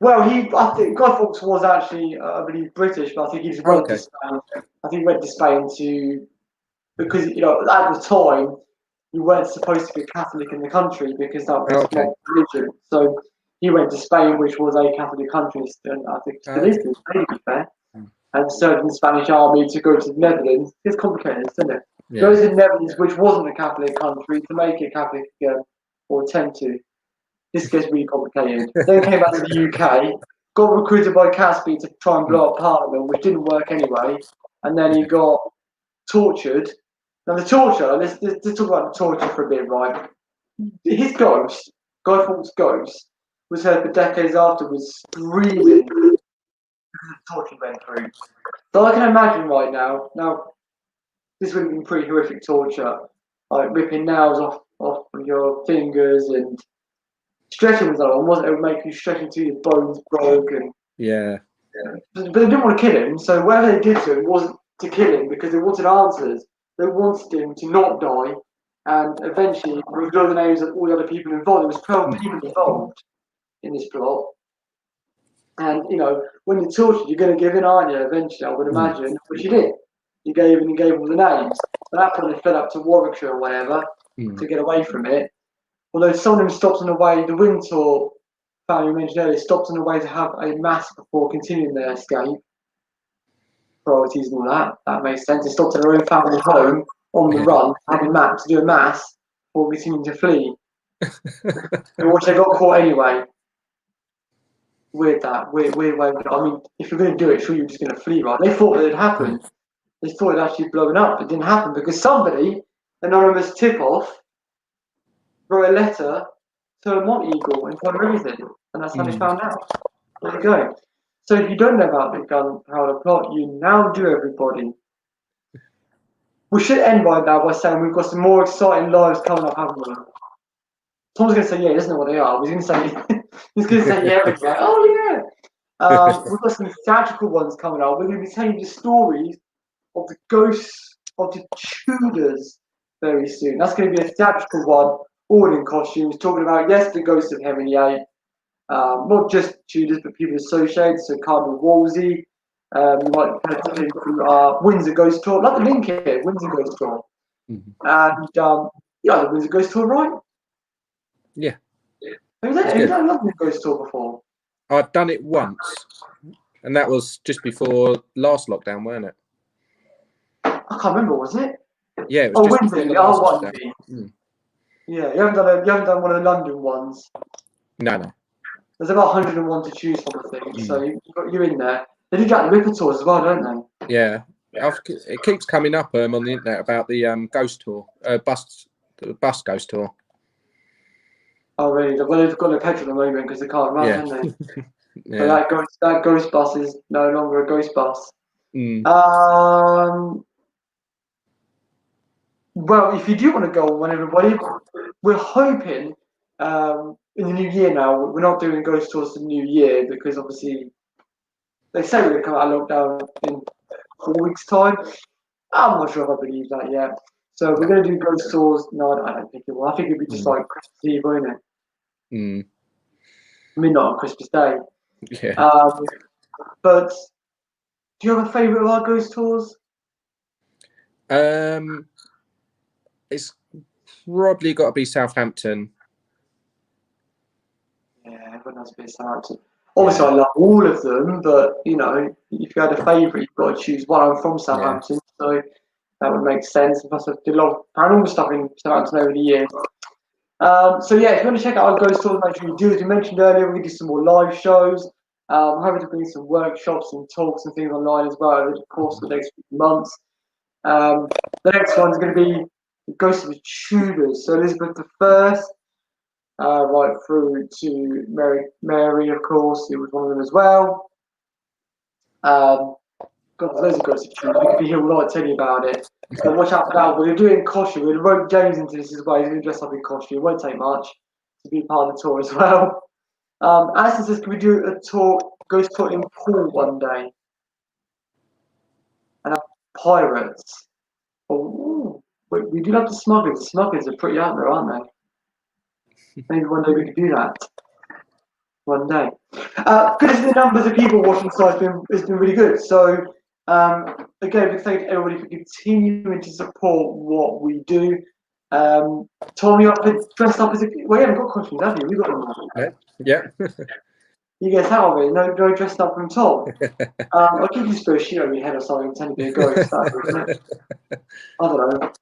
Well, I think Guy Fawkes was actually, I believe, British, but I think he just went to Spain. I think he went to Spain because, you know, at the time, you weren't supposed to be Catholic in the country because that was not religion. So he went to Spain, which was a Catholic country, and I think still is, to be fair, and served in the Spanish army to go to the Netherlands. It's complicated, isn't it? Yeah. Goes to the Netherlands, which wasn't a Catholic country, to make it Catholic again, or attempt to. This gets really complicated. Then came back to the UK, got recruited by Caspi to try and blow up Parliament, which didn't work anyway. And then he got tortured. Now the torture, let's talk about the torture for a bit, right? His ghost, Guy Fawkes' ghost, was heard for decades afterwards screaming because of the torture he went through. So I can imagine right now, this would have been pretty horrific torture, like ripping nails off your fingers and stretching was on, wasn't it? It would make you stretch until your bones broke. Yeah. But they didn't want to kill him, so whatever they did to him wasn't to kill him because they wanted answers. They wanted him to not die and eventually reveal the names of all the other people involved. There was 12 people involved in this plot. And, you know, when you're tortured, you're going to give in, aren't you, eventually, I would imagine, which you did. You gave all the names. At that point, they fled up to Warwickshire or whatever to get away from it. Although some of them stopped on the way, the Windsor family mentioned earlier, stopped on the way to have a mass before continuing their escape. Priorities and all that. That makes sense. They stopped at their own family home on the run, having to do a mass before continuing to flee. Which they got caught anyway. Weird way. I mean, if you're going to do it, sure you're just going to flee, right? They thought it had happened. They thought it actually blown up. It didn't happen because somebody, anonymous tip-off, wrote a letter to a Monteagle in front of everything, and that's how they found out. There you go. So if you don't know about the Gunpowder Plot, you now do, everybody. We should end by now by saying we've got some more exciting lives coming up, haven't we? Tom's going to say, yeah, he doesn't know what they are. He's going to say, yeah, okay. Oh, yeah. We've got some theatrical ones coming up. We're going to be telling the stories of the ghosts of the Tudors very soon. That's going to be a theatrical one, all in costumes, talking about, yes, the ghosts of Henry VIII. Not just Tudors, but people associated, so Cardinal Wolsey. You might kind of take through Windsor Ghost Tour, like the link here, Windsor Ghost Tour. And the Windsor Ghost Tour, right? Yeah. Have you done a London Ghost Tour before? I've done it once, and that was just before last lockdown, weren't it? I can't remember, was it? Yeah, it was just Windsor, before the last lockdown. Yeah, you haven't done one of the London ones. No. There's about 101 to choose from, I think. So you're in there. They do Jack the Ripper tours as well, don't they? Yeah. It keeps coming up on the internet about the ghost tour, the bus ghost tour. Oh, really? Well, they've got no petrol at the moment because they can't run, Yeah. haven't they? So Yeah. that ghost bus is no longer a ghost bus. Mm. Well, if you do want to go on one, everybody, we're hoping in the new year now. We're not doing ghost tours in the new year because obviously they say we're going to come out of lockdown in 4 weeks' time. I'm not sure if I believe that yet. So we're going to do ghost tours. No, I don't think it will. I think it'll be just like Christmas Eve, won't it? Mm. Midnight on Christmas Day. Yeah. But do you have a favourite of our ghost tours? It's probably got to be Southampton. Yeah, everyone has a bit of Southampton. Obviously, I love all of them, but you know, if you had a favourite, you've got to choose one. I'm from Southampton, so that would make sense. Plus, I did a lot of paranormal stuff in Southampton over the years. So yeah, if you want to check out our ghost tours, make sure you do. As we mentioned earlier, we're going to do some more live shows. I'm hoping to bring some workshops and talks and things online as well over the course of the next few months. The next one's going to be the Ghost of the Tudors. So Elizabeth I, right through to Mary, of course, who was one of them as well. God, there's loads of ghosts of Tudors. We could be here all night telling you about it. So watch out for that. We're doing in costume. We're going to rope James into this as well. He's going to dress up in costume. It won't take much to be part of the tour as well. Alison says, can we do a tour, ghost tour in Poole one day? And have pirates. Oh, we do love the smugglers. The smugglers are pretty out there, aren't they? Maybe one day we could do that. One day. Because the numbers of people watching the site has been really good. So, again, we thank everybody for continuing to support what we do. Tom, you dressed up as a. Well, you haven't got costumes, have you? We've got them. Yeah. You get out of it. No dressed up from Tom. I'll give you a sheet over your head or something, pretend to be a ghost. I don't know.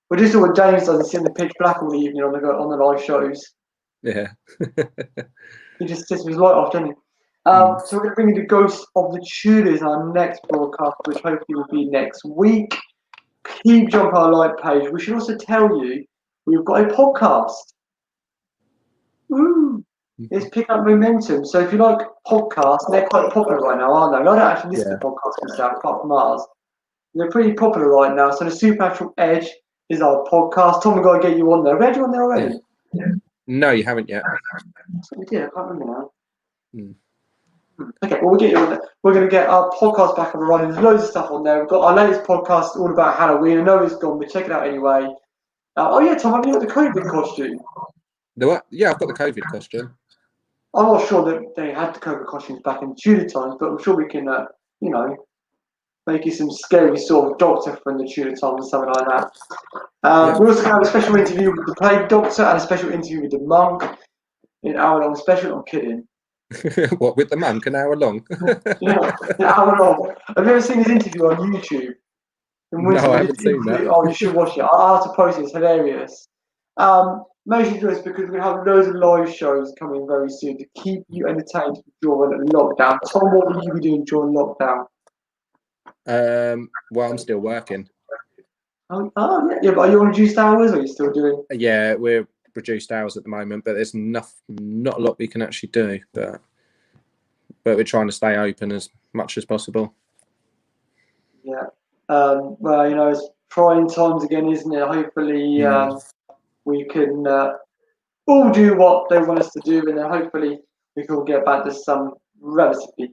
We'll just do what James does and sit in the pitch black all the evening on the live shows. Yeah. He just sits with his light off, doesn't he? So we're going to bring you the Ghost of the Tudors, our next broadcast, which hopefully will be next week. Keep jumping on our like page. We should also tell you we've got a podcast. Woo! It's picking up momentum. So if you like podcasts, they're quite popular right now, aren't they? I don't actually listen to podcasts myself, apart from ours. They're pretty popular right now. So the Supernatural Edge is our podcast. Tom, we've got to get you on there. Have you on there already? Yeah. No, you haven't yet. We did. I can't remember now. Okay, well, we'll get you on there. We're going to get our podcast back up and running. There's loads of stuff on there. We've got our latest podcast all about Halloween. I know it's gone, but check it out anyway. Oh, yeah, Tom, have you got the COVID costume? The what? Yeah, I've got the COVID costume. I'm not sure that they had the COVID costumes back in Tudor times, but I'm sure we can, make you some scary sort of doctor from the Tudor times or something like that. We're also going to have a special interview with the plague doctor and a special interview with the monk. An hour-long special. I'm kidding. What, with the monk, an hour long? Yeah, an hour long. Have you ever seen his interview on YouTube? No, I haven't seen that. Oh, you should watch it. I'll have to post it. It's hilarious. Mostly just because we're going to have loads of live shows coming very soon to keep you entertained during lockdown. Tom, what will you be doing during lockdown? Well, I'm still working. Oh yeah, but are you on reduced hours or are you still doing? Yeah, we're reduced hours at the moment, but there's not a lot we can actually do. But we're trying to stay open as much as possible. Yeah. Well, it's trying times again, isn't it? Hopefully, we can all do what they want us to do, and then hopefully we can all get back to some relatively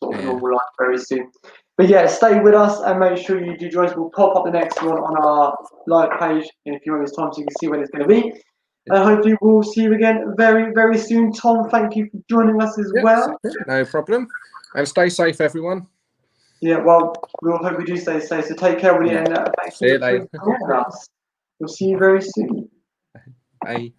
sort of normal life very soon. But yeah, stay with us and make sure you do join us. We'll pop up the next one on our live page in a few moments' time so you can see when it's going to be. And hopefully we'll see you again very, very soon. Tom, thank you for joining us as well. No problem. And stay safe, everyone. Yeah, well, we'll hope we do stay safe. So take care, everybody, and thank you for joining us. We'll see you very soon. Bye.